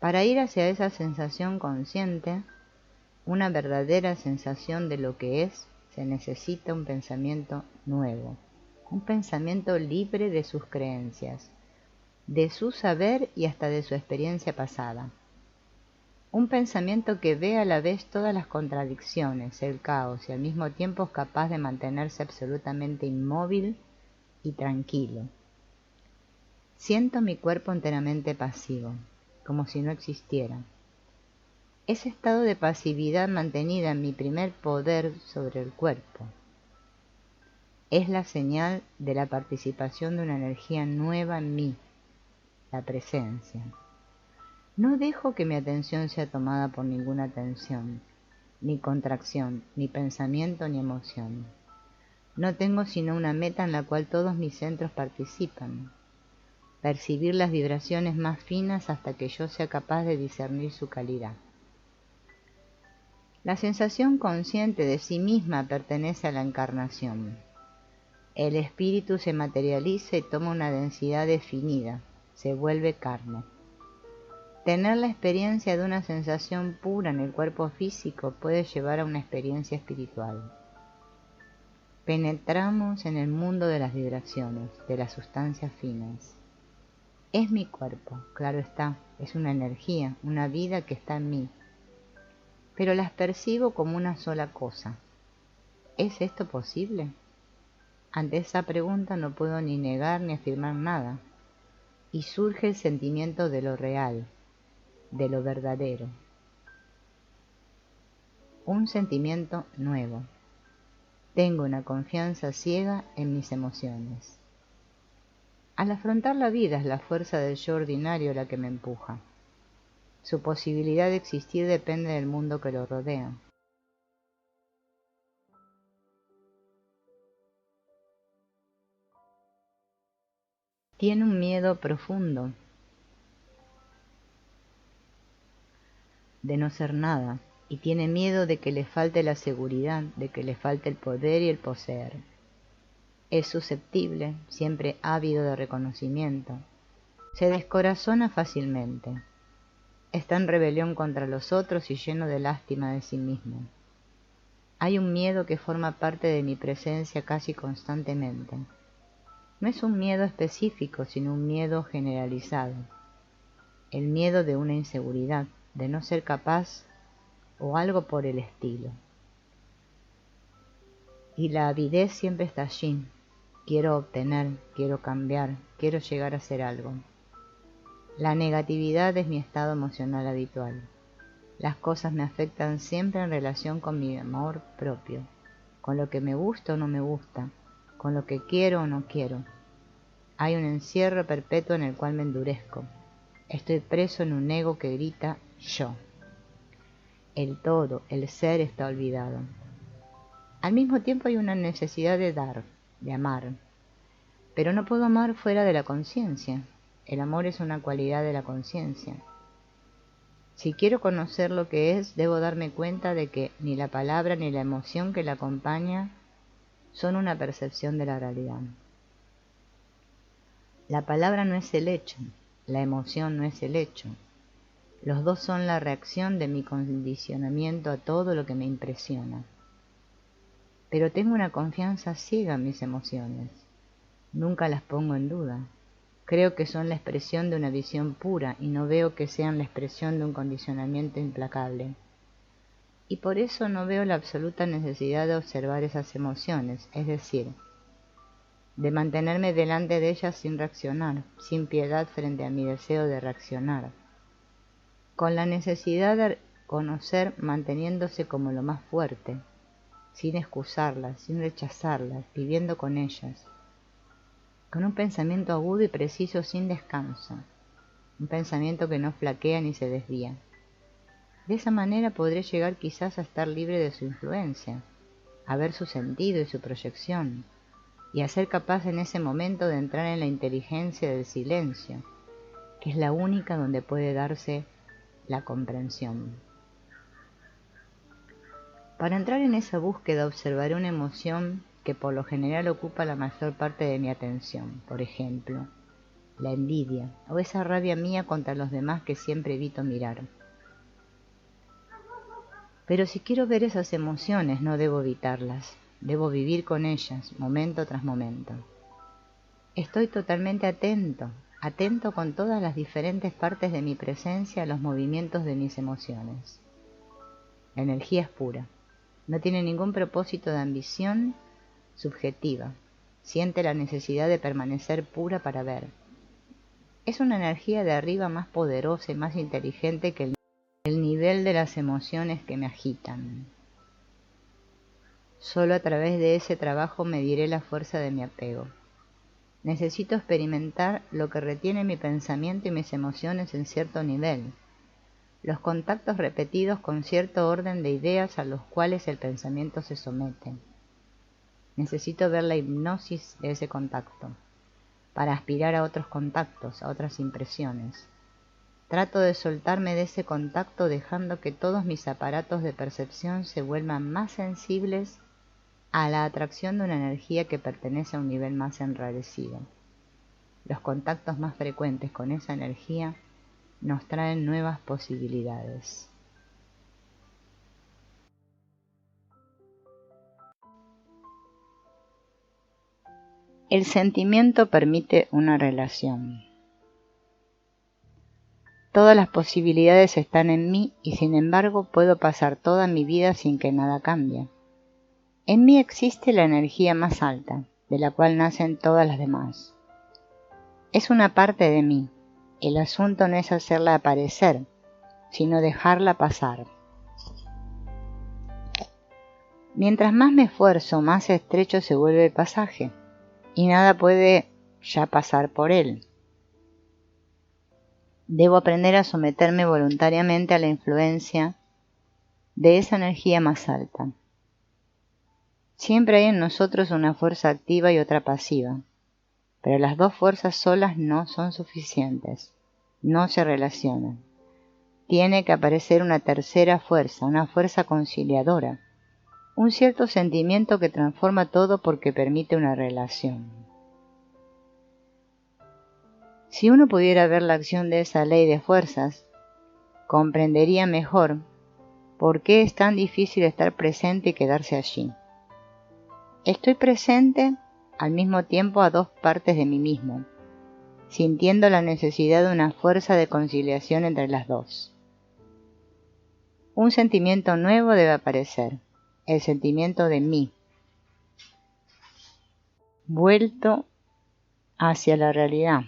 Para ir hacia esa sensación consciente, una verdadera sensación de lo que es, se necesita un pensamiento nuevo, un pensamiento libre de sus creencias, de su saber y hasta de su experiencia pasada. Un pensamiento que ve a la vez todas las contradicciones, el caos y al mismo tiempo es capaz de mantenerse absolutamente inmóvil y tranquilo. Siento mi cuerpo enteramente pasivo, como si no existiera. Ese estado de pasividad mantenida en mi primer poder sobre el cuerpo es la señal de la participación de una energía nueva en mí, la presencia. No dejo que mi atención sea tomada por ninguna tensión, ni contracción, ni pensamiento, ni emoción. No tengo sino una meta en la cual todos mis centros participan, percibir las vibraciones más finas hasta que yo sea capaz de discernir su calidad. La sensación consciente de sí misma pertenece a la encarnación. El espíritu se materializa y toma una densidad definida, se vuelve carne. Tener la experiencia de una sensación pura en el cuerpo físico puede llevar a una experiencia espiritual. Penetramos en el mundo de las vibraciones, de las sustancias finas. Es mi cuerpo, claro está, es una energía, una vida que está en mí, pero las percibo como una sola cosa. ¿Es esto posible? Ante esa pregunta no puedo ni negar ni afirmar nada, y surge el sentimiento de lo real, de lo verdadero. Un sentimiento nuevo. Tengo una confianza ciega en mis emociones. Al afrontar la vida es la fuerza del yo ordinario la que me empuja. Su posibilidad de existir depende del mundo que lo rodea. Tiene un miedo profundo de no ser nada, y tiene miedo de que le falte la seguridad, de que le falte el poder y el poseer. Es susceptible, siempre ávido de reconocimiento. Se descorazona fácilmente. Está en rebelión contra los otros y lleno de lástima de sí mismo. Hay un miedo que forma parte de mi presencia casi constantemente. No es un miedo específico, sino un miedo generalizado. el miedo de una inseguridad, de no ser capaz o algo por el estilo. Y la avidez siempre está allí. Quiero obtener, quiero cambiar, quiero llegar a ser algo. La negatividad es mi estado emocional habitual. Las cosas me afectan siempre en relación con mi amor propio, con lo que me gusta o no me gusta, con lo que quiero o no quiero. Hay un encierro perpetuo en el cual me endurezco. Estoy preso en un ego que grita yo. El todo, el ser está olvidado. Al mismo tiempo hay una necesidad de dar, de amar. Pero no puedo amar fuera de la conciencia. El amor es una cualidad de la conciencia. Si quiero conocer lo que es, debo darme cuenta de que ni la palabra ni la emoción que la acompaña son una percepción de la realidad. La palabra no es el hecho, la emoción no es el hecho. Los dos son la reacción de mi condicionamiento a todo lo que me impresiona. Pero tengo una confianza ciega en mis emociones. Nunca las pongo en duda. Creo que son la expresión de una visión pura y no veo que sean la expresión de un condicionamiento implacable. Y por eso no veo la absoluta necesidad de observar esas emociones, es decir, de mantenerme delante de ellas sin reaccionar, sin piedad frente a mi deseo de reaccionar, con la necesidad de conocer manteniéndose como lo más fuerte, sin excusarlas, sin rechazarlas, viviendo con ellas, con un pensamiento agudo y preciso sin descanso, un pensamiento que no flaquea ni se desvía. De esa manera podré llegar quizás a estar libre de su influencia, a ver su sentido y su proyección, y a ser capaz en ese momento de entrar en la inteligencia del silencio, que es la única donde puede darse la comprensión. Para entrar en esa búsqueda observaré una emoción que por lo general ocupa la mayor parte de mi atención, por ejemplo, la envidia o esa rabia mía contra los demás que siempre evito mirar. Pero si quiero ver esas emociones no debo evitarlas, debo vivir con ellas, momento tras momento. Estoy totalmente atento con todas las diferentes partes de mi presencia a los movimientos de mis emociones. La energía es pura, no tiene ningún propósito de ambición subjetiva, siente la necesidad de permanecer pura para ver. Es una energía de arriba más poderosa y más inteligente que el nivel de las emociones que me agitan. Solo a través de ese trabajo mediré la fuerza de mi apego. Necesito experimentar lo que retiene mi pensamiento y mis emociones en cierto nivel, los contactos repetidos con cierto orden de ideas a los cuales el pensamiento se somete. Necesito ver la hipnosis de ese contacto, para aspirar a otros contactos, a otras impresiones. Trato de soltarme de ese contacto dejando que todos mis aparatos de percepción se vuelvan más sensibles a la atracción de una energía que pertenece a un nivel más enrarecido. Los contactos más frecuentes con esa energía nos traen nuevas posibilidades. El sentimiento permite una relación. Todas las posibilidades están en mí y sin embargo puedo pasar toda mi vida sin que nada cambie. En mí existe la energía más alta, de la cual nacen todas las demás. Es una parte de mí. El asunto no es hacerla aparecer, sino dejarla pasar. Mientras más me esfuerzo, más estrecho se vuelve el pasaje, y nada puede ya pasar por él. Debo aprender a someterme voluntariamente a la influencia de esa energía más alta. Siempre hay en nosotros una fuerza activa y otra pasiva, pero las dos fuerzas solas no son suficientes, no se relacionan. Tiene que aparecer una tercera fuerza, una fuerza conciliadora, un cierto sentimiento que transforma todo porque permite una relación. Si uno pudiera ver la acción de esa ley de fuerzas, comprendería mejor por qué es tan difícil estar presente y quedarse allí. Estoy presente al mismo tiempo a dos partes de mí mismo, sintiendo la necesidad de una fuerza de conciliación entre las dos. Un sentimiento nuevo debe aparecer, el sentimiento de mí, vuelto hacia la realidad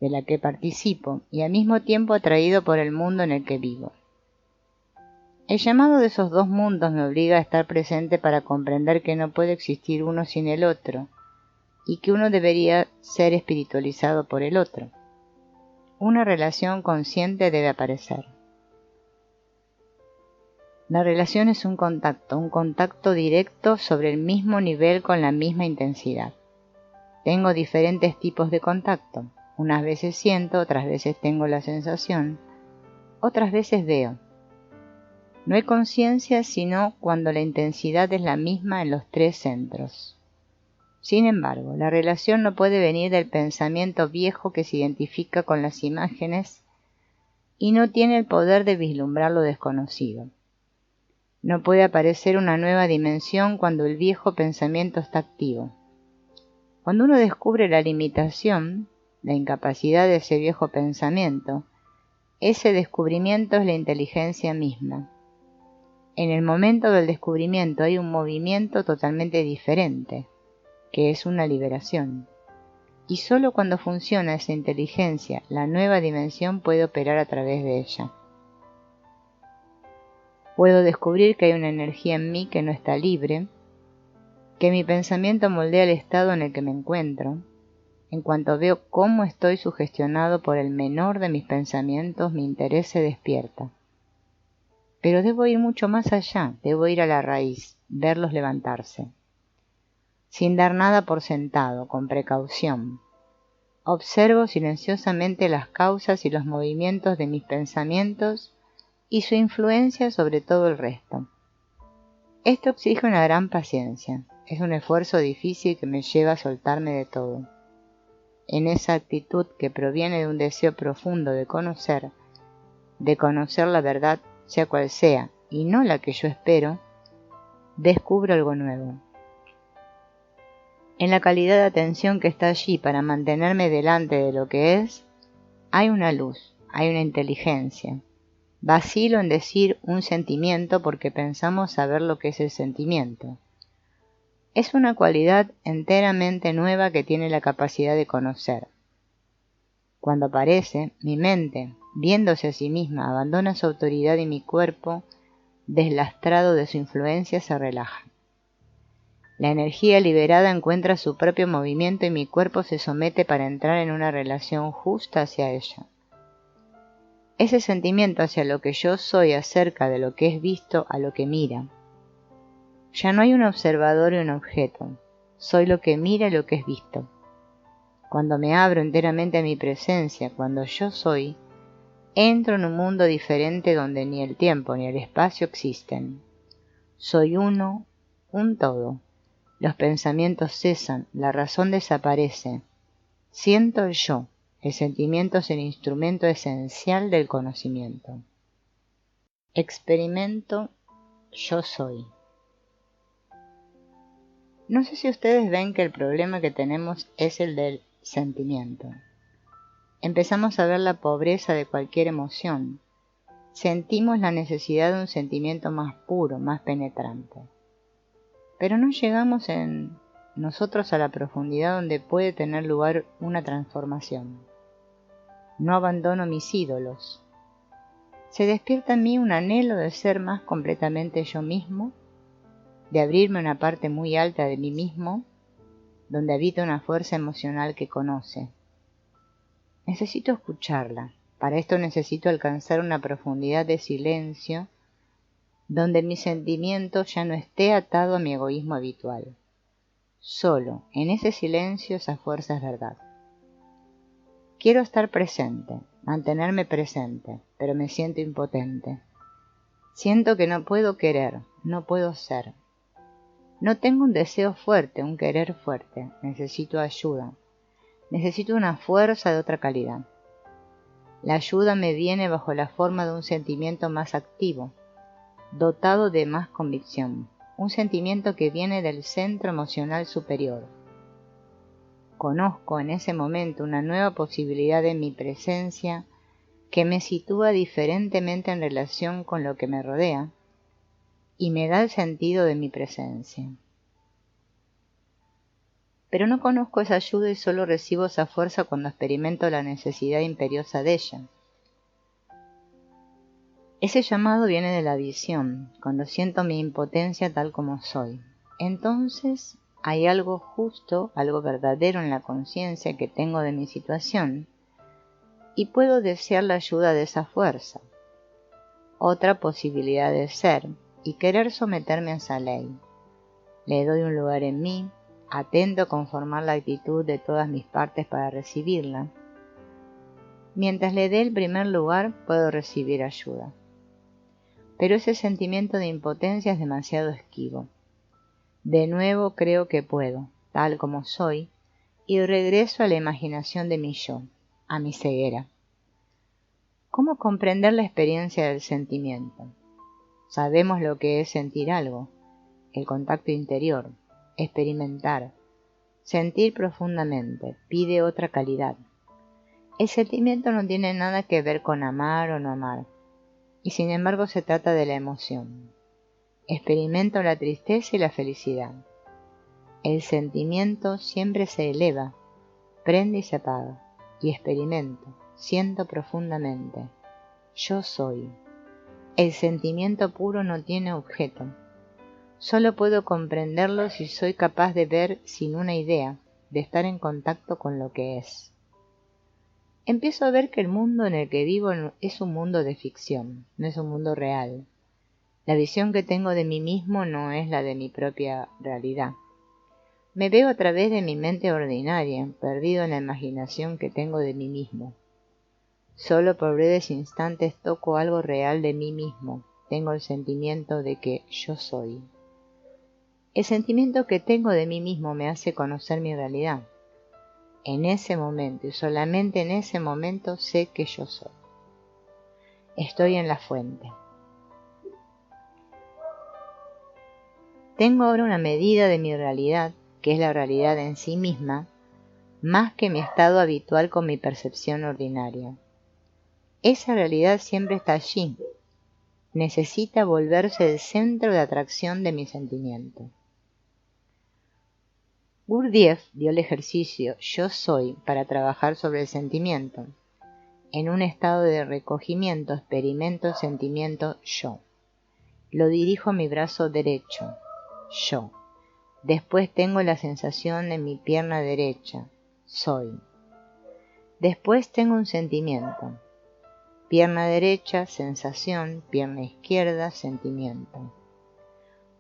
de la que participo y al mismo tiempo atraído por el mundo en el que vivo. El llamado de esos dos mundos me obliga a estar presente para comprender que no puede existir uno sin el otro y que uno debería ser espiritualizado por el otro. Una relación consciente debe aparecer. La relación es un contacto directo sobre el mismo nivel con la misma intensidad. Tengo diferentes tipos de contacto. Unas veces siento, otras veces tengo la sensación, otras veces veo. No hay conciencia sino cuando la intensidad es la misma en los tres centros. Sin embargo, la relación no puede venir del pensamiento viejo que se identifica con las imágenes y no tiene el poder de vislumbrar lo desconocido. No puede aparecer una nueva dimensión cuando el viejo pensamiento está activo. Cuando uno descubre la limitación, la incapacidad de ese viejo pensamiento, ese descubrimiento es la inteligencia misma. En el momento del descubrimiento hay un movimiento totalmente diferente, que es una liberación. Y solo cuando funciona esa inteligencia, la nueva dimensión puede operar a través de ella. Puedo descubrir que hay una energía en mí que no está libre, que mi pensamiento moldea el estado en el que me encuentro. En cuanto veo cómo estoy sugestionado por el menor de mis pensamientos, mi interés se despierta. Pero debo ir mucho más allá, debo ir a la raíz, verlos levantarse. Sin dar nada por sentado, con precaución. Observo silenciosamente las causas y los movimientos de mis pensamientos y su influencia sobre todo el resto. Esto exige una gran paciencia, es un esfuerzo difícil que me lleva a soltarme de todo. En esa actitud que proviene de un deseo profundo de conocer la verdad, sea cual sea, y no la que yo espero, descubro algo nuevo. En la calidad de atención que está allí para mantenerme delante de lo que es, hay una luz, hay una inteligencia. Vacilo en decir un sentimiento porque pensamos saber lo que es el sentimiento. Es una cualidad enteramente nueva que tiene la capacidad de conocer. Cuando aparece, mi mente, viéndose a sí misma, abandona su autoridad y mi cuerpo, deslastrado de su influencia, se relaja. La energía liberada encuentra su propio movimiento y mi cuerpo se somete para entrar en una relación justa hacia ella. Ese sentimiento hacia lo que yo soy acerca de lo que es visto a lo que mira. Ya no hay un observador y un objeto, soy lo que mira y lo que es visto. Cuando me abro enteramente a mi presencia, cuando yo soy, entro en un mundo diferente donde ni el tiempo ni el espacio existen. Soy uno, un todo. Los pensamientos cesan, la razón desaparece. Siento el yo. El sentimiento es el instrumento esencial del conocimiento. Experimento yo soy. No sé si ustedes ven que el problema que tenemos es el del sentimiento. Empezamos a ver la pobreza de cualquier emoción. Sentimos la necesidad de un sentimiento más puro, más penetrante. Pero no llegamos en nosotros a la profundidad donde puede tener lugar una transformación. No abandono mis ídolos. Se despierta en mí un anhelo de ser más completamente yo mismo, de abrirme a una parte muy alta de mí mismo, donde habita una fuerza emocional que conoce. Necesito escucharla. Para esto necesito alcanzar una profundidad de silencio donde mi sentimiento ya no esté atado a mi egoísmo habitual. Solo en ese silencio esa fuerza es verdad. Quiero estar presente, mantenerme presente, pero me siento impotente. Siento que no puedo querer, no puedo ser. No tengo un deseo fuerte, un querer fuerte. Necesito ayuda. Necesito una fuerza de otra calidad. La ayuda me viene bajo la forma de un sentimiento más activo, dotado de más convicción, un sentimiento que viene del centro emocional superior. conozco en ese momento una nueva posibilidad de mi presencia que me sitúa diferentemente en relación con lo que me rodea y me da el sentido de mi presencia. Pero no conozco esa ayuda y solo recibo esa fuerza cuando experimento la necesidad imperiosa de ella. Ese llamado viene de la visión, cuando siento mi impotencia tal como soy. Entonces hay algo justo, algo verdadero en la conciencia que tengo de mi situación, y puedo desear la ayuda de esa fuerza. Otra posibilidad de ser y querer someterme a esa ley. Le doy un lugar en mí, atento a conformar la actitud de todas mis partes para recibirla. Mientras le dé el primer lugar, puedo recibir ayuda. Pero ese sentimiento de impotencia es demasiado esquivo. De nuevo creo que puedo, tal como soy, y regreso a la imaginación de mi yo, a mi ceguera. ¿Cómo comprender la experiencia del sentimiento? Sabemos lo que es sentir algo, el contacto interior, experimentar, sentir profundamente, pide otra calidad. El sentimiento no tiene nada que ver con amar o no amar, y sin embargo se trata de la emoción. Experimento la tristeza y la felicidad. El sentimiento siempre se eleva, prende y se apaga, y experimento, siento profundamente. Yo soy. El sentimiento puro no tiene objeto. Solo puedo comprenderlo si soy capaz de ver sin una idea, de estar en contacto con lo que es. Empiezo a ver que el mundo en el que vivo es un mundo de ficción, no es un mundo real. La visión que tengo de mí mismo no es la de mi propia realidad. Me veo a través de mi mente ordinaria, perdido en la imaginación que tengo de mí mismo. Solo por breves instantes toco algo real de mí mismo, tengo el sentimiento de que yo soy. El sentimiento que tengo de mí mismo me hace conocer mi realidad. En ese momento y solamente en ese momento sé que yo soy. Estoy en la fuente. Tengo ahora una medida de mi realidad, que es la realidad en sí misma, más que mi estado habitual con mi percepción ordinaria. Esa realidad siempre está allí. Necesita volverse el centro de atracción de mi sentimiento. Gurdjieff dio el ejercicio Yo Soy para trabajar sobre el sentimiento. En un estado de recogimiento experimento el sentimiento yo. Lo dirijo a mi brazo derecho, yo. Después tengo la sensación en mi pierna derecha, soy. Después tengo un sentimiento. Pierna derecha, sensación, pierna izquierda, sentimiento.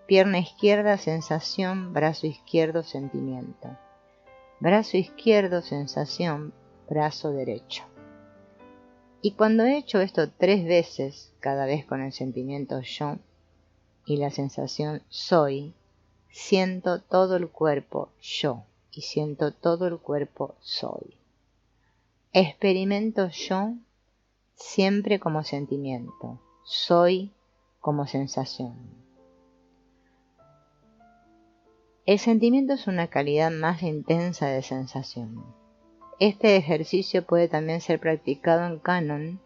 Pierna izquierda, sensación, brazo izquierdo, sentimiento. Brazo izquierdo, sensación, brazo derecho. Y cuando he hecho esto 3 veces, cada vez con el sentimiento yo y la sensación soy, siento todo el cuerpo yo y siento todo el cuerpo soy. Experimento yo siempre como sentimiento, soy como sensación. El sentimiento es una calidad más intensa de sensación. Este ejercicio puede también ser practicado en Qigong,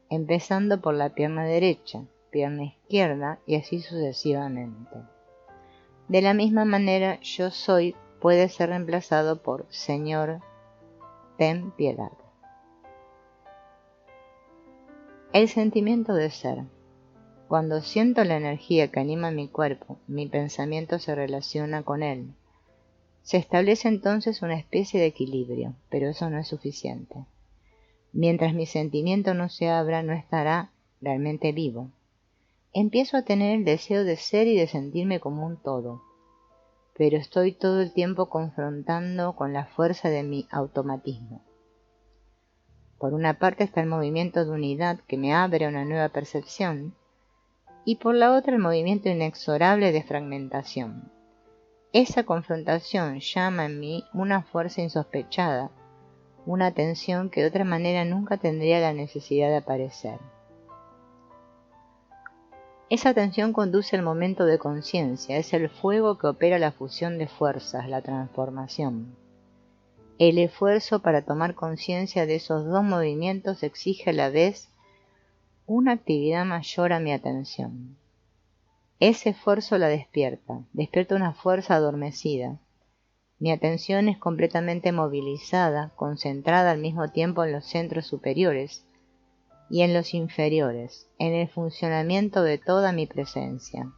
empezando por la pierna derecha, pierna izquierda y así sucesivamente. De la misma manera, yo soy puede ser reemplazado por Señor, ten piedad. El sentimiento de ser. Cuando siento la energía que anima mi cuerpo, mi pensamiento se relaciona con él. Se establece entonces una especie de equilibrio, pero eso no es suficiente. Mientras mi sentimiento no se abra, no estará realmente vivo. Empiezo a tener el deseo de ser y de sentirme como un todo, pero estoy todo el tiempo confrontando con la fuerza de mi automatismo. Por una parte está el movimiento de unidad que me abre a una nueva percepción, y por la otra el movimiento inexorable de fragmentación. Esa confrontación llama en mí una fuerza insospechada, una tensión que de otra manera nunca tendría la necesidad de aparecer. Esa tensión conduce al momento de conciencia, es el fuego que opera la fusión de fuerzas, la transformación. El esfuerzo para tomar conciencia de esos dos movimientos exige a la vez una actividad mayor a mi atención. Ese esfuerzo la despierta una fuerza adormecida. Mi atención es completamente movilizada, concentrada al mismo tiempo en los centros superiores y en los inferiores, en el funcionamiento de toda mi presencia.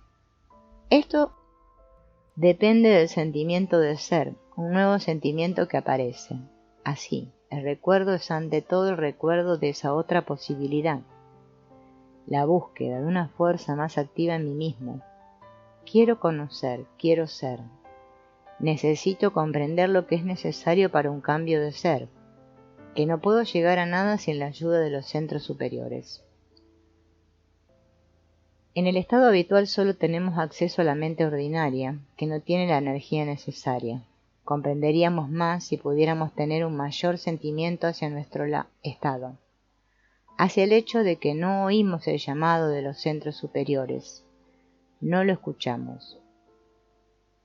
Esto depende del sentimiento de ser, un nuevo sentimiento que aparece. Así, el recuerdo es ante todo el recuerdo de esa otra posibilidad, la búsqueda de una fuerza más activa en mí mismo. Quiero conocer, quiero ser. Necesito comprender lo que es necesario para un cambio de ser, que no puedo llegar a nada sin la ayuda de los centros superiores. En el estado habitual solo tenemos acceso a la mente ordinaria, que no tiene la energía necesaria. Comprenderíamos más si pudiéramos tener un mayor sentimiento hacia nuestro estado, hacia el hecho de que no oímos el llamado de los centros superiores, no lo escuchamos.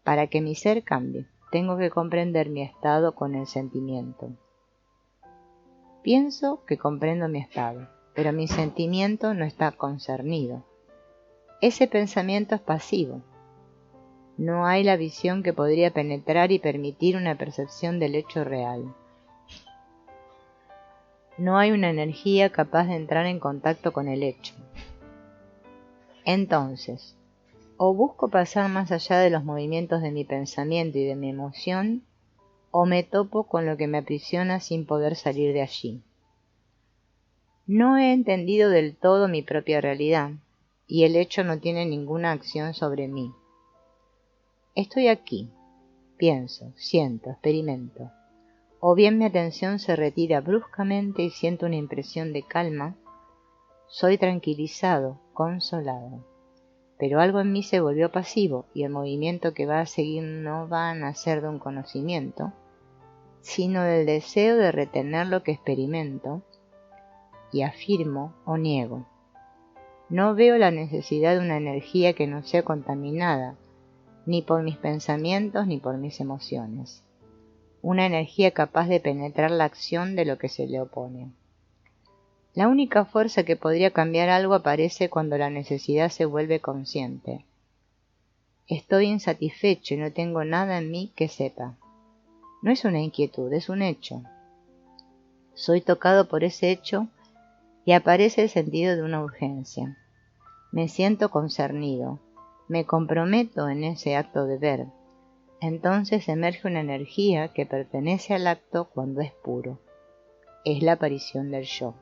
Para que mi ser cambie, tengo que comprender mi estado con el sentimiento. Pienso que comprendo mi estado, pero mi sentimiento no está concernido. Ese pensamiento es pasivo. No hay la visión que podría penetrar y permitir una percepción del hecho real. No hay una energía capaz de entrar en contacto con el hecho. Entonces, o busco pasar más allá de los movimientos de mi pensamiento y de mi emoción, o me topo con lo que me aprisiona sin poder salir de allí. No he entendido del todo mi propia realidad, y el hecho no tiene ninguna acción sobre mí. Estoy aquí, pienso, siento, experimento. O bien mi atención se retira bruscamente y siento una impresión de calma, soy tranquilizado, consolado. Pero algo en mí se volvió pasivo y el movimiento que va a seguir no va a nacer de un conocimiento, sino del deseo de retener lo que experimento y afirmo o niego. No veo la necesidad de una energía que no sea contaminada, ni por mis pensamientos ni por mis emociones. Una energía capaz de penetrar la acción de lo que se le opone. La única fuerza que podría cambiar algo aparece cuando la necesidad se vuelve consciente. Estoy insatisfecho y no tengo nada en mí que sepa. No es una inquietud, es un hecho. Soy tocado por ese hecho y aparece el sentido de una urgencia. Me siento concernido, me comprometo en ese acto de ver. Entonces emerge una energía que pertenece al acto cuando es puro. Es la aparición del yo.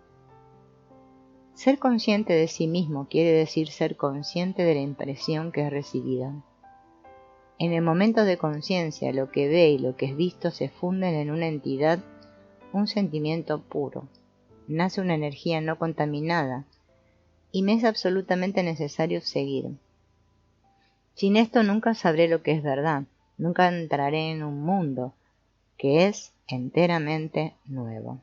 Ser consciente de sí mismo quiere decir ser consciente de la impresión que es recibida. En el momento de conciencia, lo que ve y lo que es visto se funden en una entidad, un sentimiento puro. Nace una energía no contaminada y me es absolutamente necesario seguir. Sin esto nunca sabré lo que es verdad, nunca entraré en un mundo que es enteramente nuevo.